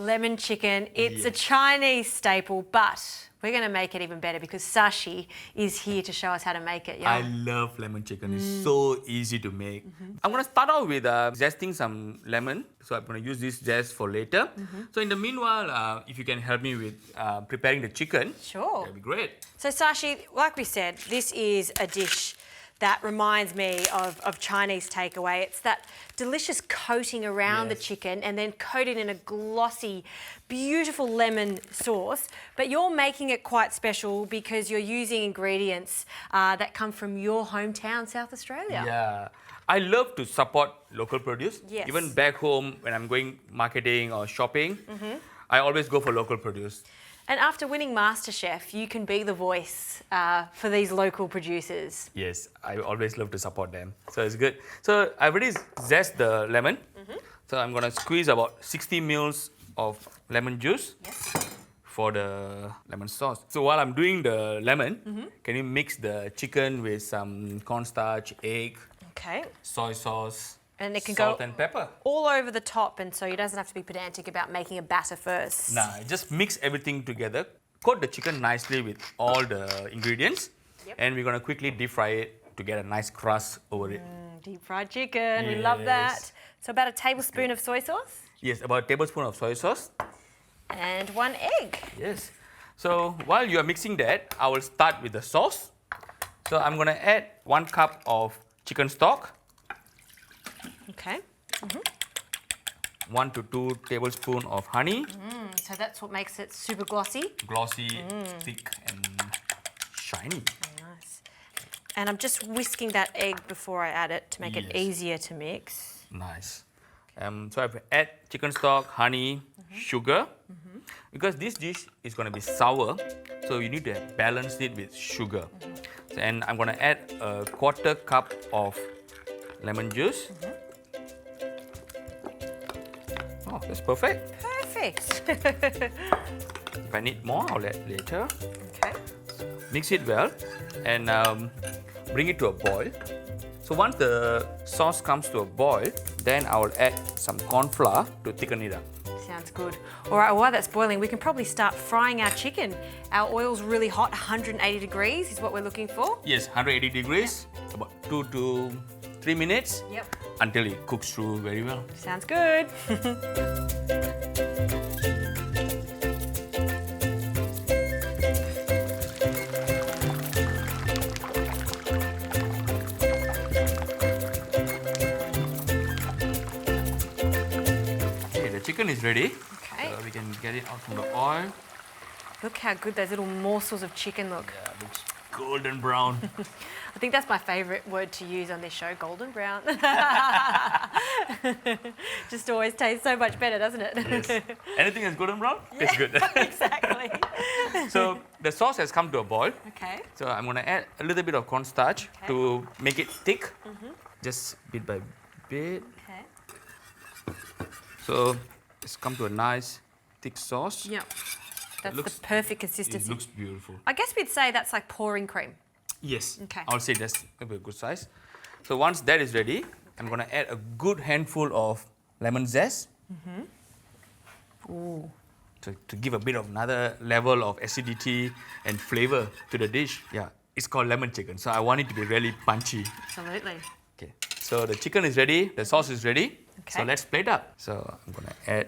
Lemon chicken. It's a Chinese staple, but we're going to make it even better because Sashi is here to show us how to make it. I love lemon chicken. It's so easy to make. I'm going to start off with zesting some lemon. So I'm going to use this zest for later. So in the meanwhile, if you can help me with preparing the chicken, Sure. that'd be great. So Sashi, like we said, this is a dish that reminds me of Chinese takeaway. It's that delicious coating around the chicken and then coated in a glossy, beautiful lemon sauce. But you're making it quite special because you're using ingredients that come from your hometown, South Australia. Yeah. I love to support local produce. Yes. Even back home when I'm going marketing or shopping, I always go for local produce. And after winning MasterChef, you can be the voice for these local producers. Yes, I always love to support them. So it's good. So I already zest the lemon. So I'm going to squeeze about 60 mils of lemon juice for the lemon sauce. So while I'm doing the lemon, can you mix the chicken with some cornstarch, egg, soy sauce, and it can salt go and pepper? all over the top, and so you doesn't have to be pedantic about making a batter first. Nah, just mix everything together. Coat the chicken nicely with all the ingredients. And we're going to quickly deep fry it to get a nice crust over it. Deep fried chicken, we love that. So about a tablespoon of soy sauce? Yes, about a tablespoon of soy sauce. And 1 egg. Yes. So while you are mixing that, I will start with the sauce. So I'm going to add 1 cup of chicken stock. Okay. 1 to 2 tablespoons of honey. So that's what makes it super glossy. Glossy, thick and shiny. Nice. And I'm just whisking that egg before I add it to make it easier to mix. Nice. So I've add chicken stock, honey, sugar. Because this dish is going to be sour, so you need to balance it with sugar. And I'm going to add a 1/4 cup of lemon juice. Oh, that's perfect. Perfect. If I need more, I'll add later. Okay. Mix it well and bring it to a boil. So once the sauce comes to a boil, then I will add some corn flour to thicken it up. Sounds good. All right, while that's boiling, we can probably start frying our chicken. Our oil's really hot, 180 degrees is what we're looking for. Yes, 180 degrees, about 2 to 3 minutes until it cooks through very well. Sounds good. Chicken is ready. Okay. So we can get it out from the oil. Look how good those little morsels of chicken look. Yeah, it looks golden brown. I think that's my favourite word to use on this show, golden brown. Just always tastes so much better, doesn't it? Yes. Anything that's golden brown, it's good. Exactly. So the sauce has come to a boil. Okay. So I'm going to add a little bit of cornstarch to make it thick, just bit by bit. Okay. So it's come to a nice thick sauce. Yep. That's the perfect consistency. It looks beautiful. I guess we'd say that's like pouring cream. Yes. Okay. I'll say that's a good size. So once that is ready, I'm going to add a good handful of lemon zest. Ooh. To give a bit of another level of acidity and flavor to the dish. Yeah, it's called lemon chicken, so I want it to be really punchy. Absolutely. Okay, so the chicken is ready, the sauce is ready. Okay. So let's plate up. So I'm gonna add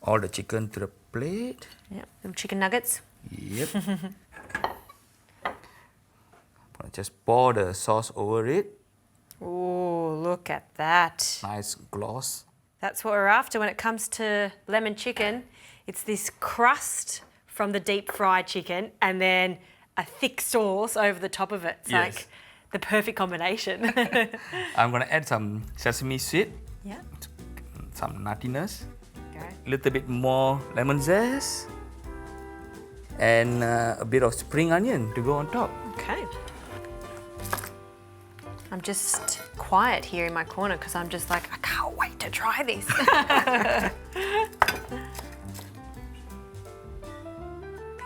all the chicken to the plate. Yep, little chicken nuggets. Yep. I'm gonna just pour the sauce over it. Oh, look at that. Nice gloss. That's what we're after when it comes to lemon chicken. It's this crust from the deep fried chicken and then a thick sauce over the top of it. It's like the perfect combination. I'm gonna add some sesame seed. Yeah. Some nuttiness. Okay. A little bit more lemon zest. And a bit of spring onion to go on top. Okay. I'm just quiet here in my corner because I'm just like, I can't wait to try this.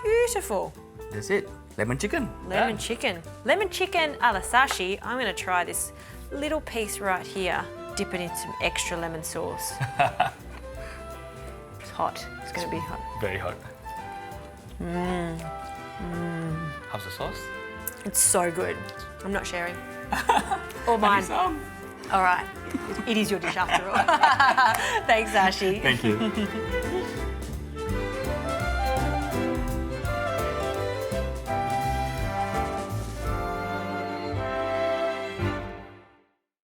Beautiful. That's it. Lemon chicken. Lemon chicken. Lemon chicken a la sashi. I'm going to try this little piece right here. Dip it in some extra lemon sauce. hot. It's going to be hot. Very hot. How's the sauce? It's so good. I'm not sharing. Or mine. Some. All right. It is your dish after all. Thanks, Ashi. Thank you.